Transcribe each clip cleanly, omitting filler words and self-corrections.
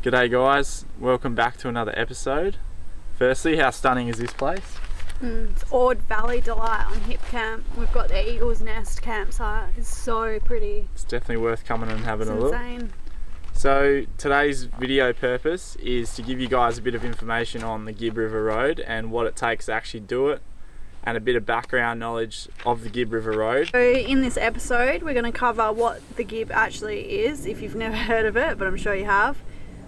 G'day guys, welcome back to another episode. Firstly, how stunning is this place? It's Ord Valley Delight on Hip Camp. We've got the Eagle's Nest campsite. It's so pretty. It's definitely worth coming and having a look. It's insane. So today's video purpose is to give you guys a bit of information on the Gibb River Road and what it takes to actually do it, and a bit of background knowledge of the Gibb River Road. So in this episode we're going to cover what the Gibb actually is, if you've never heard of it, but I'm sure you have.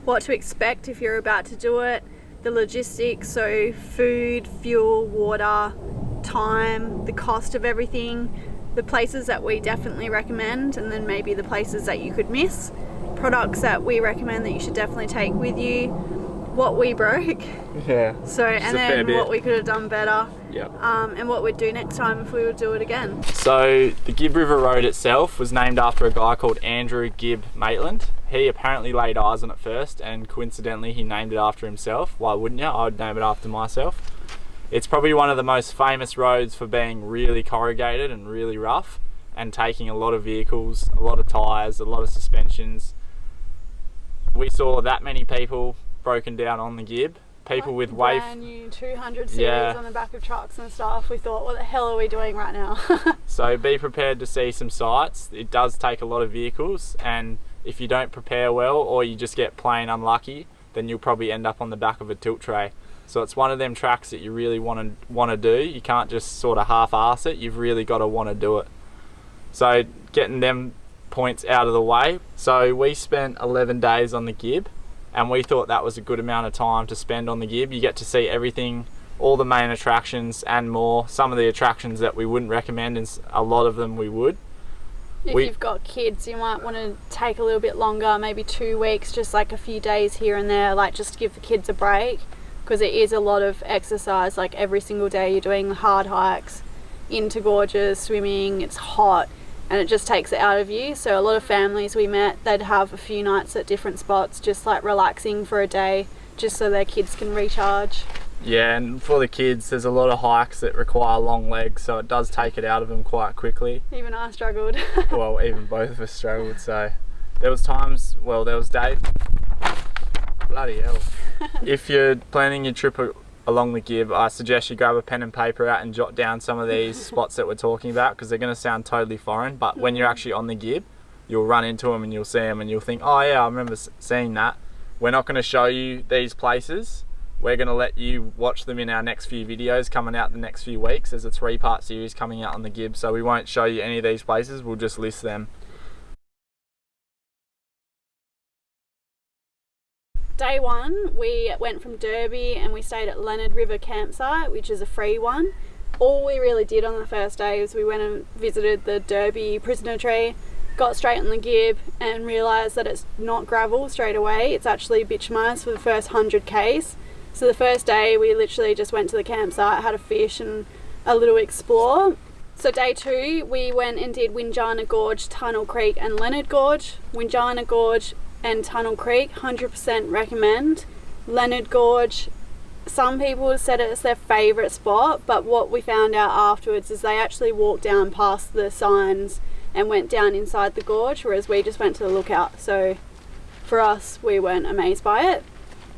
What to expect if you're about to do it, the logistics, so food, fuel, water, time, the cost of everything, the places that we definitely recommend, and then maybe the places that you could miss, products that we recommend that you should definitely take with you, what we broke, so and then what we could have done better, and what we'd do next time if we would do it again. So the Gibb River Road itself was named after a guy called Andrew Gibb Maitland. He apparently laid eyes on it first, and coincidentally he named it after himself. Why wouldn't you? I'd name it after myself. It's probably one of the most famous roads for being really corrugated and really rough, and taking a lot of vehicles, a lot of tyres, a lot of suspensions. We saw that many people broken down on the Gibb. People with brand new 200 series on the back of trucks and stuff. We thought, what the hell are we doing right now? So be prepared to see some sights. It does take a lot of vehicles, and if you don't prepare well or you just get plain unlucky, then you'll probably end up on the back of a tilt tray. So it's one of them tracks that you really want to do. You can't just sort of half-arse it. You've really got to want to do it. So getting them points out of the way. So we spent 11 days on the Gibb, and we thought that was a good amount of time to spend on the Gibb. You get to see everything, all the main attractions and more. Some of the attractions that we wouldn't recommend, and a lot of them we would. If you've got kids, you might want to take a little bit longer, maybe 2 weeks, just like a few days here and there, like just to give the kids a break, because it is a lot of exercise. Like every single day you're doing hard hikes into gorges, swimming, it's hot, and it just takes it out of you. So a lot of families we met, they'd have a few nights at different spots, just like relaxing for a day, just so their kids can recharge. Yeah, and for the kids, there's a lot of hikes that require long legs, so it does take it out of them quite quickly. Even I struggled. Well, even both of us struggled, so there was times, well, there was days, bloody hell. If you're planning your trip along the Gibb, I suggest you grab a pen and paper out and jot down some of these spots that we're talking about, because they're going to sound totally foreign, but when you're actually on the Gibb, you'll run into them and you'll see them and you'll think, oh yeah, I remember seeing that. We're not going to show you these places. We're going to let you watch them in our next few videos coming out the next few weeks. There's a 3-part series coming out on the Gibb, so we won't show you any of these places, we'll just list them. Day one, we went from Derby and we stayed at Leonard River campsite, which is a free one. All we really did on the first day was we went and visited the Derby prisoner tree, got straight on the Gibb and realised that it's not gravel straight away, it's actually bituminous for the first 100 k's. So the first day we literally just went to the campsite, had a fish and a little explore. So day two, we went and did Winjana Gorge, Tunnel Creek and Leonard Gorge. Winjana Gorge and Tunnel Creek, 100% recommend. Leonard Gorge, some people said it's their favourite spot, but what we found out afterwards is they actually walked down past the signs and went down inside the gorge, whereas we just went to the lookout. So for us, we weren't amazed by it.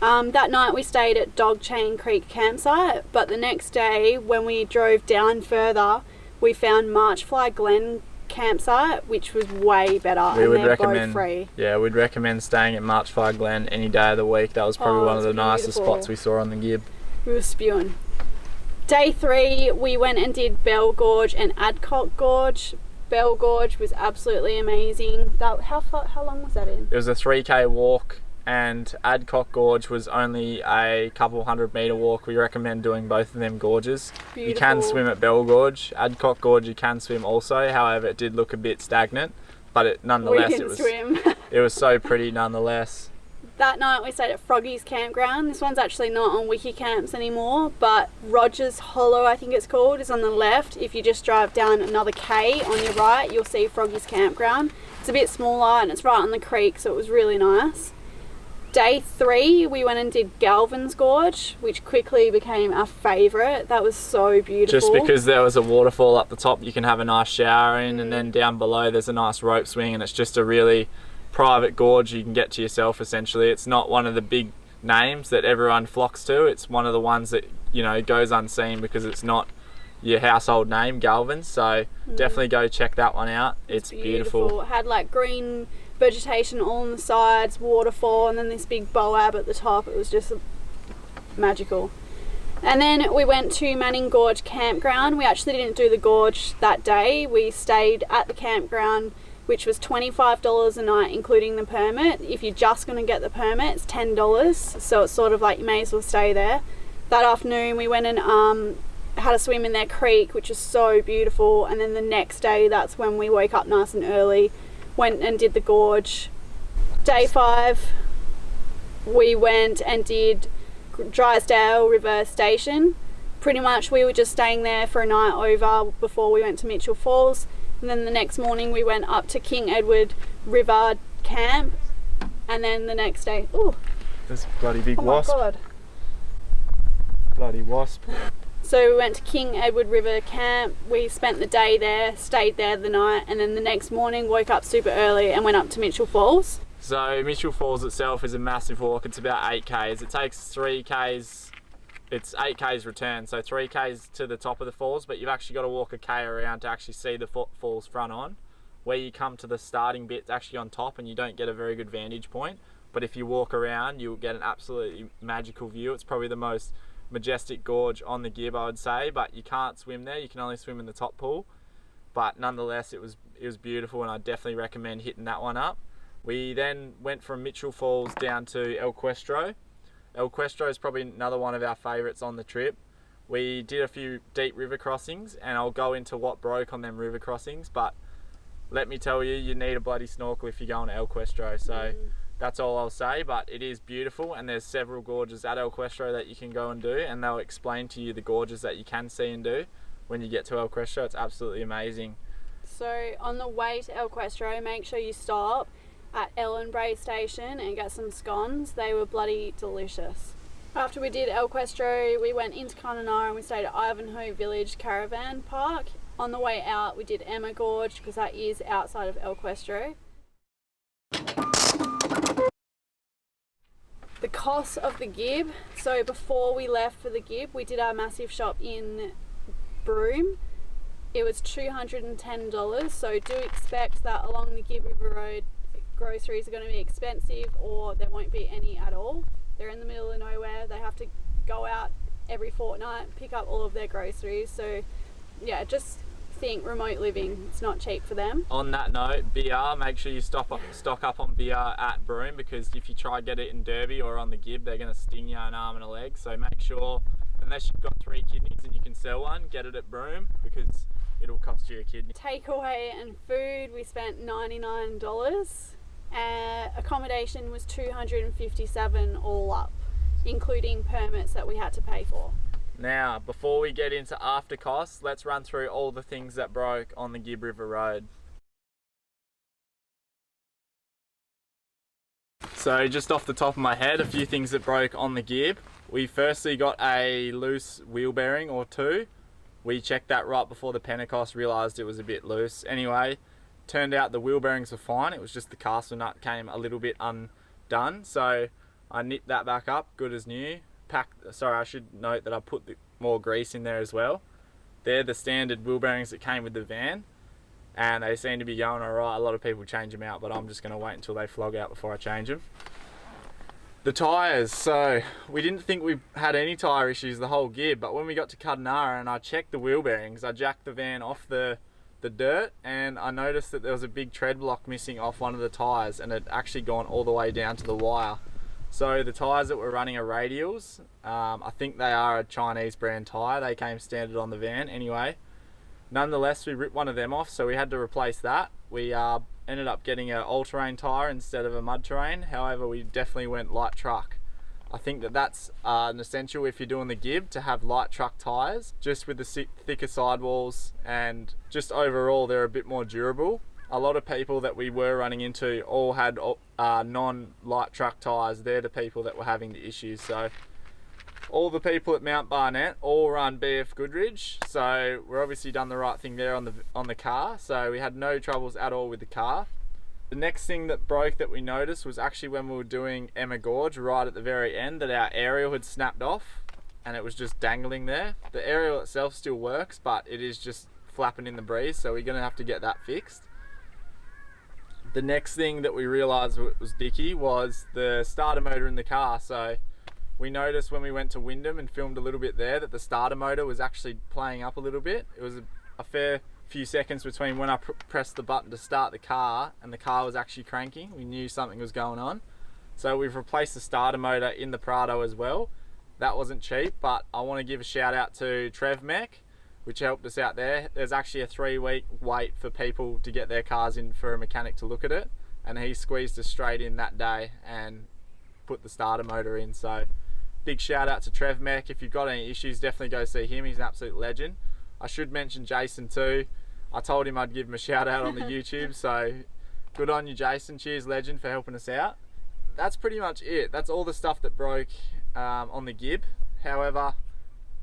That night we stayed at Dog Chain Creek campsite, but the next day when we drove down further, we found Marchfly Glen campsite, which was way better. We and would they're recommend, both free. yeah, we'd recommend staying at Marchfly Glen any day of the week. That was probably one of the nicest spots we saw on the Gibb. We were spewing. Day three, we went and did Bell Gorge and Adcock Gorge. Bell Gorge was absolutely amazing. How long was that in? It was a 3k walk, and Adcock Gorge was only a couple 100-metre walk. We recommend doing both of them gorges. Beautiful. You can swim at Bell Gorge. Adcock Gorge you can swim also, however it did look a bit stagnant, but nonetheless we didn't swim. It was so pretty nonetheless. That night we stayed at Froggy's Campground. This one's actually not on Wiki Camps anymore, but Rogers Hollow, I think it's called, is on the left. If you just drive down another K on your right, you'll see Froggy's Campground. It's a bit smaller and it's right on the creek, so it was really nice. Day three, we went and did Galvin's Gorge, which quickly became our favourite. That was so beautiful. Just because there was a waterfall up the top you can have a nice shower in, and then down below there's a nice rope swing, and it's just a really private gorge you can get to yourself essentially. It's not one of the big names that everyone flocks to. It's one of the ones that, you know, goes unseen because it's not your household name, Galvin's. So definitely go check that one out. It's beautiful. It had like green vegetation all on the sides, waterfall, and then this big boab at the top. It was just magical. And then we went to Manning Gorge Campground. We actually didn't do the gorge that day. We stayed at the campground, which was $25 a night including the permit. If you're just going to get the permit, it's $10, so it's sort of like you may as well stay there. That afternoon we went and had a swim in their creek, which is so beautiful, and then the next day that's when we woke up nice and early, went and did the gorge. Day 5 we went and did Drysdale River Station. Pretty much we were just staying there for a night over before we went to Mitchell Falls, and then the next morning we went up to King Edward River Camp, and then the next day, ooh, there's a bloody big wasp. Oh my god. Bloody wasp. So we went to King Edward River Camp, we spent the day there, stayed there the night, and then the next morning woke up super early and went up to Mitchell Falls. So Mitchell Falls itself is a massive walk. It's about 8k's. It takes 3k's. It's 8k's return, so 3k's to the top of the falls, but you've actually got to walk a k around to actually see the falls front on. Where you come to the starting bit, it's actually on top and you don't get a very good vantage point, but if you walk around you'll get an absolutely magical view. It's probably the most majestic gorge on the Gibb, I would say, but you can't swim there. You can only swim in the top pool, but nonetheless it was beautiful, and I definitely recommend hitting that one up. We then went from Mitchell Falls down to El Questro. El Questro is probably another one of our favourites on the trip. We did a few deep river crossings, and I'll go into what broke on them river crossings, but let me tell you, you need a bloody snorkel if you're going to El Questro. So that's all I'll say, but it is beautiful, and there's several gorges at El Questro that you can go and do, and they'll explain to you the gorges that you can see and do when you get to El Questro. It's absolutely amazing. So on the way to El Questro, make sure you stop at Ellen Bray Station and get some scones. They were bloody delicious. After we did El Questro, we went into Kununurra and we stayed at Ivanhoe Village Caravan Park. On the way out, we did Emma Gorge because that is outside of El Questro. The cost of the Gibb. So before we left for the Gibb, we did our massive shop in Broome. It was $210. So do expect that along the Gibb River Road, groceries are going to be expensive, or there won't be any at all. They're in the middle of nowhere. They have to go out every fortnight, pick up all of their groceries. So yeah, just think remote living, it's not cheap for them. On that note, beer, make sure you stock up on beer at Broome, because if you try to get it in Derby or on the Gibb, they're going to sting you an arm and a leg. So make sure, unless you've got 3 kidneys and you can sell one, get it at Broome, because it'll cost you a kidney. Takeaway and food, we spent $99. Accommodation was $257 all up, including permits that we had to pay for. Now, before we get into after costs, let's run through all the things that broke on the Gibb River Road. So just off the top of my head, a few things that broke on the Gibb. We firstly got a loose wheel bearing or 2. We checked that right before the Pentecost, realised it was a bit loose. Anyway, turned out the wheel bearings were fine, it was just the castle nut came a little bit undone. So I nipped that back up, good as new. Sorry, I should note that I put more grease in there as well. They're the standard wheel bearings that came with the van, and they seem to be going alright. A lot of people change them out, but I'm just going to wait until they flog out before I change them. The tyres, so we didn't think we had any tyre issues the whole Gibb, but when we got to Kununurra and I checked the wheel bearings, I jacked the van off the dirt and I noticed that there was a big tread block missing off one of the tyres, and it had actually gone all the way down to the wire. So the tyres that we're running are radials. I think they are a Chinese brand tyre. They came standard on the van anyway. Nonetheless, we ripped one of them off, so we had to replace that. We ended up getting an all-terrain tyre instead of a mud terrain. However, we definitely went light truck. I think that that's an essential if you're doing the Gibb, to have light truck tyres, just with the thicker sidewalls, and just overall they're a bit more durable. A lot of people that we were running into all had non-light truck tyres. They're the people that were having the issues. So all the people at Mount Barnett all run BF Goodrich. So we're obviously done the right thing there on the car. So we had no troubles at all with the car. The next thing that broke that we noticed was actually when we were doing Emma Gorge right at the very end, that our aerial had snapped off and it was just dangling there. The aerial itself still works, but it is just flapping in the breeze. So we're going to have to get that fixed. The next thing that we realised was dicky was the starter motor in the car. So we noticed when we went to Wyndham and filmed a little bit there that the starter motor was actually playing up a little bit. It was a fair few seconds between when I pressed the button to start the car and the car was actually cranking. We knew something was going on. So we've replaced the starter motor in the Prado as well. That wasn't cheap, but I want to give a shout out to TrevMech, which helped us out there. There's actually a 3-week wait for people to get their cars in for a mechanic to look at it, and he squeezed us straight in that day and put the starter motor in. So big shout out to TrevMech. If you've got any issues, definitely go see him. He's an absolute legend. I should mention Jason too. I told him I'd give him a shout out on the YouTube, so good on you, Jason. Cheers, legend, for helping us out. That's pretty much it. That's all the stuff that broke on the Gibb. However,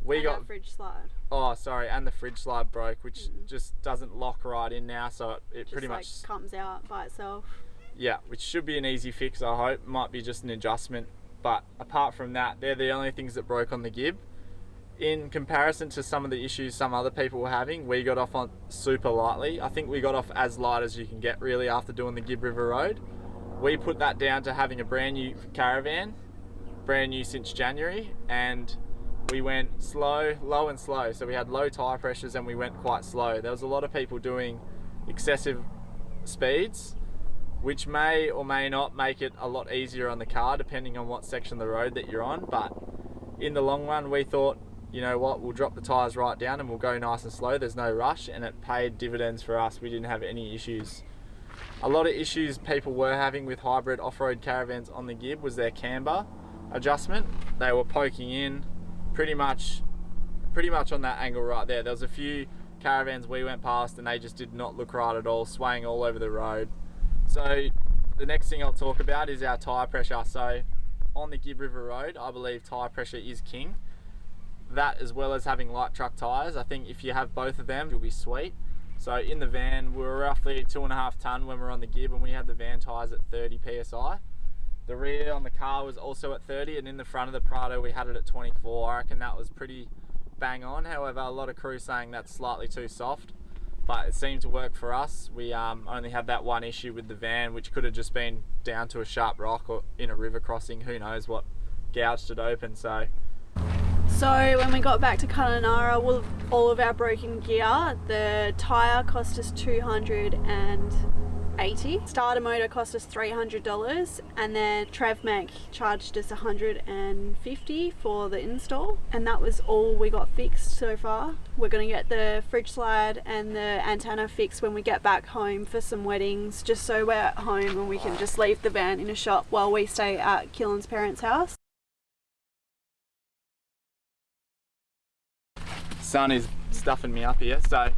we got a fridge slide. Oh, sorry, and the fridge slide broke, which just doesn't lock right in now, so it Just pretty like much comes out by itself. Yeah, which should be an easy fix, I hope. Might be just an adjustment, but apart from that, they're the only things that broke on the Gibb. In comparison to some of the issues some other people were having, we got off on super lightly. I think we got off as light as you can get really after doing the Gibb River Road. We put that down to having a brand new caravan, brand new since January, and we went slow, low and slow. So we had low tyre pressures and we went quite slow. There was a lot of people doing excessive speeds, which may or may not make it a lot easier on the car depending on what section of the road that you're on. But in the long run, we thought, you know what, we'll drop the tyres right down and we'll go nice and slow. There's no rush, and it paid dividends for us. We didn't have any issues. A lot of issues people were having with hybrid off-road caravans on the Gibb was their camber adjustment. They were poking in pretty much on that angle right there. There was a few caravans we went past and they just did not look right at all, swaying all over the road. So the next thing I'll talk about is our tyre pressure. So on the Gibb River Road, I believe tyre pressure is king. That as well as having light truck tyres. I think if you have both of them, you'll be sweet. So in the van, we were roughly 2.5 tonne when we were on the Gibb, and we had the van tyres at 30 psi. The rear on the car was also at 30, and in the front of the Prado we had it at 24. I reckon that was pretty bang on. However, a lot of crew saying that's slightly too soft, but it seemed to work for us. We only had that one issue with the van, which could have just been down to a sharp rock or in a river crossing. Who knows what gouged it open. So when we got back to Kununurra with all of our broken gear, the tyre cost us $280. Starter motor cost us $300, and then TrevMech charged us $150 for the install, and that was all we got fixed so far. We're going to get the fridge slide and the antenna fixed when we get back home for some weddings, just so we're at home and we can just leave the van in a shop while we stay at Keelan's parents' house. Sun is stuffing me up here. So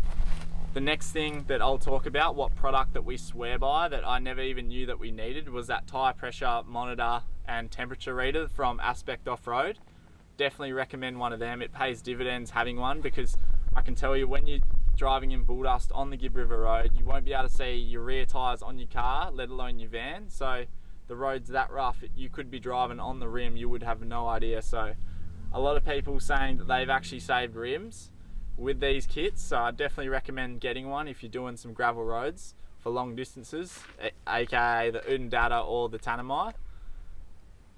the next thing that I'll talk about, what product that we swear by that I never even knew that we needed, was that tyre pressure monitor and temperature reader from Aspect Off-Road. Definitely recommend one of them. It pays dividends having one, because I can tell you when you're driving in bull dust on the Gibb River Road, you won't be able to see your rear tyres on your car, let alone your van. So the road's that rough, you could be driving on the rim, you would have no idea. So a lot of people saying that they've actually saved rims with these kits, so I definitely recommend getting one if you're doing some gravel roads for long distances, aka the Untitled or the Tanami.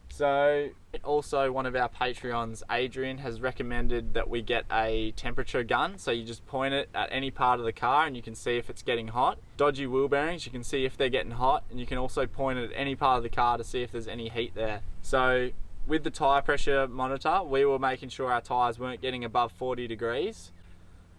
So also one of our Patreons, Adrian, has recommended that we get a temperature gun, so you just point it at any part of the car and you can see if it's getting hot. Dodgy wheel bearings, you can see if they're getting hot, and you can also point it at any part of the car to see if there's any heat there. So with the tyre pressure monitor, we were making sure our tyres weren't getting above 40 degrees.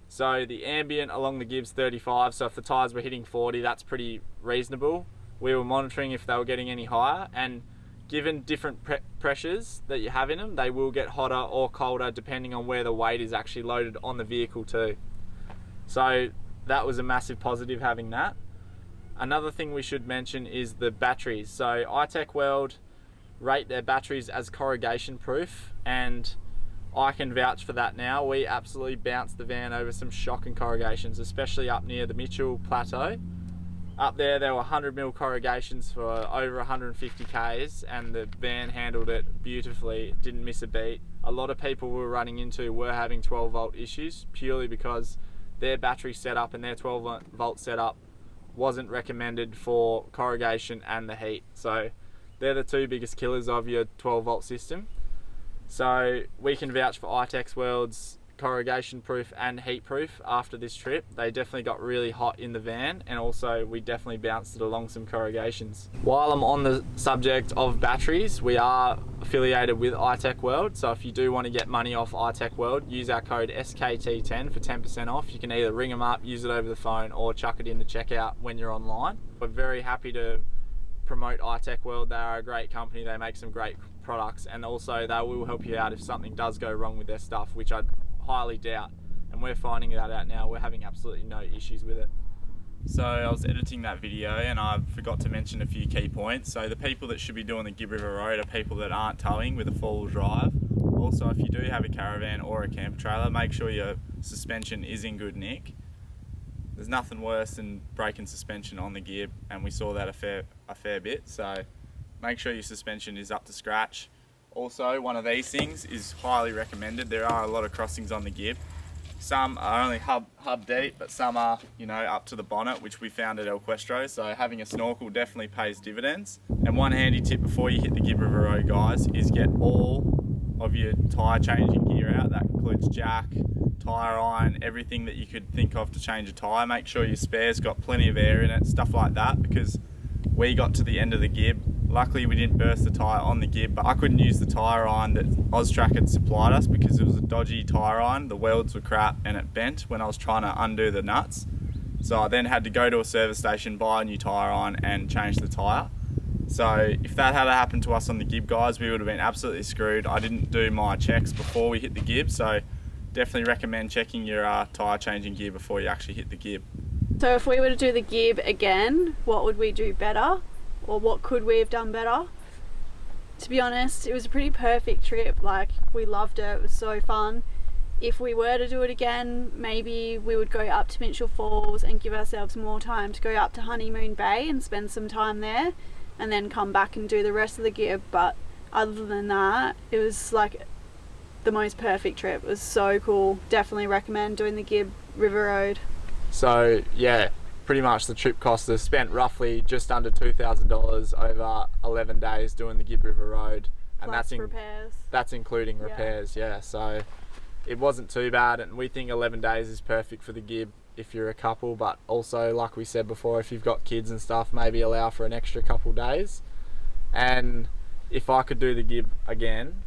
So the ambient along the Gibb's 35, so if the tyres were hitting 40, that's pretty reasonable. We were monitoring if they were getting any higher, and given different pressures that you have in them, they will get hotter or colder depending on where the weight is actually loaded on the vehicle too. So that was a massive positive having that. Another thing we should mention is the batteries. So iTech World rate their batteries as corrugation proof, and I can vouch for that now. We absolutely bounced the van over some shocking corrugations, especially up near the Mitchell Plateau. Up there were 100mm corrugations for over 150 k's, and the van handled it beautifully. It didn't miss a beat. A lot of people we were running into were having 12 volt issues purely because their battery setup and their 12 volt setup wasn't recommended for corrugation and the heat. So they're the two biggest killers of your 12 volt system. So we can vouch for iTech World's corrugation proof and heat proof after this trip. They definitely got really hot in the van, and also we definitely bounced it along some corrugations. While I'm on the subject of batteries, we are affiliated with iTech World, so if you do want to get money off iTech World, use our code SKT10 for 10% off. You can either ring them up, use it over the phone, or chuck it in the checkout when you're online. We're very happy to promote iTech World. They are a great company, they make some great products, and also they will help you out if something does go wrong with their stuff, which I highly doubt, and we're finding that out now. We're having absolutely no issues with it. So I was editing that video and I forgot to mention a few key points. So the people that should be doing the Gibb River Road are people that aren't towing with a four-wheel drive. Also, if you do have a caravan or a camper trailer, make sure your suspension is in good nick. There's nothing worse than breaking suspension on the Gibb, and we saw that a fair bit, so make sure your suspension is up to scratch. Also, one of these things is highly recommended. There are a lot of crossings on the Gibb. Some are only hub deep, but some are, up to the bonnet, which we found at Questro. So having a snorkel definitely pays dividends. And one handy tip before you hit the Gibb River Road, guys, is get all of your tyre changing gear out. That includes jack, tyre iron, everything that you could think of to change a tyre. Make sure your spare's got plenty of air in it, stuff like that, because we got to the end of the Gibb. Luckily we didn't burst the tyre on the Gibb, but I couldn't use the tyre iron that Austrac had supplied us because it was a dodgy tyre iron. The welds were crap and it bent when I was trying to undo the nuts. So I then had to go to a service station, buy a new tyre iron and change the tyre. So if that had happened to us on the Gibb, guys, we would have been absolutely screwed. I didn't do my checks before we hit the Gibb, so definitely recommend checking your tyre changing gear before you actually hit the Gibb. So if we were to do the Gibb again, what would we do better? Or what could we have done better to be honest, it was a pretty perfect trip. Like, we loved it. It was so fun. If we were to do it again, maybe we would go up to Mitchell Falls and give ourselves more time to go up to Honeymoon Bay and spend some time there, and then come back and do the rest of the Gibb. But other than that, it was like the most perfect trip. It was so cool. Definitely recommend doing the Gibb River Road. So yeah, pretty much the trip cost us, spent roughly just under $2,000 over 11 days doing the Gibb River Road, and Plus repairs. That's including repairs. Yeah, so it wasn't too bad, and we think 11 days is perfect for the Gibb if you're a couple, but also, like we said before, if you've got kids and stuff, maybe allow for an extra couple days. And if I could do the Gibb again,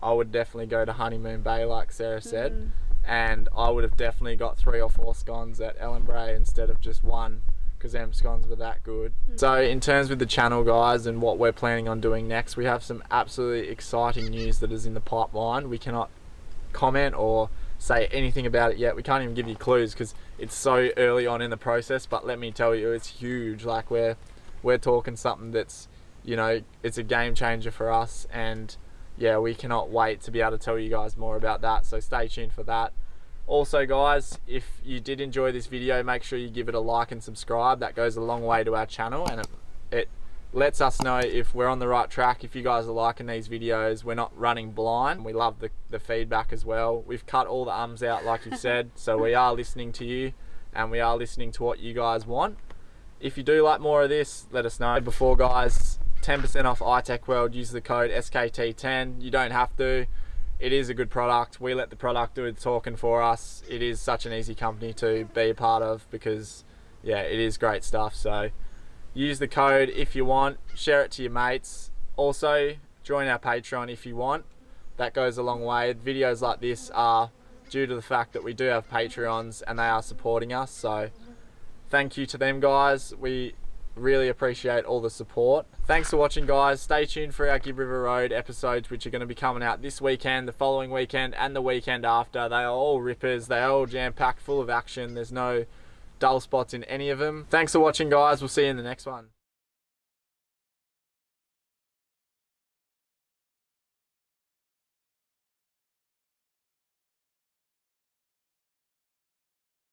I would definitely go to Honeymoon Bay, like Sarah said, and I would have definitely got 3 or 4 scones at Ellenbray instead of just 1, because them scones were that good. So in terms with the channel, guys, and what we're planning on doing next, we have some absolutely exciting news that is in the pipeline. We cannot comment or say anything about it yet. We can't even give you clues because it's so early on in the process, but let me tell you, it's huge. Like, we're talking something that's, you know, it's a game changer for us, and yeah, we cannot wait to be able to tell you guys more about that, so stay tuned for that. Also, guys, if you did enjoy this video, make sure you give it a like and subscribe. That goes a long way to our channel, and it lets us know if we're on the right track. If you guys are liking these videos, we're not running blind. We love the feedback as well. We've cut all the ums out, like you've said, so we are listening to you, and we are listening to what you guys want. If you do like more of this, let us know. Before, guys, 10% off iTech World. Use the code SKT10. You don't have to. It is a good product. We let the product do the talking for us. It is such an easy company to be a part of because, yeah, it is great stuff. So use the code if you want. Share it to your mates. Also, join our Patreon if you want. That goes a long way. Videos like this are due to the fact that we do have Patreons and they are supporting us. So thank you to them, guys. We really appreciate all the support. Thanks for watching, guys. Stay tuned for our Gibb River Road episodes, which are going to be coming out this weekend, the following weekend, and the weekend after. They are all rippers. They are all jam-packed, full of action. There's no dull spots in any of them. Thanks for watching, guys. We'll see you in the next one.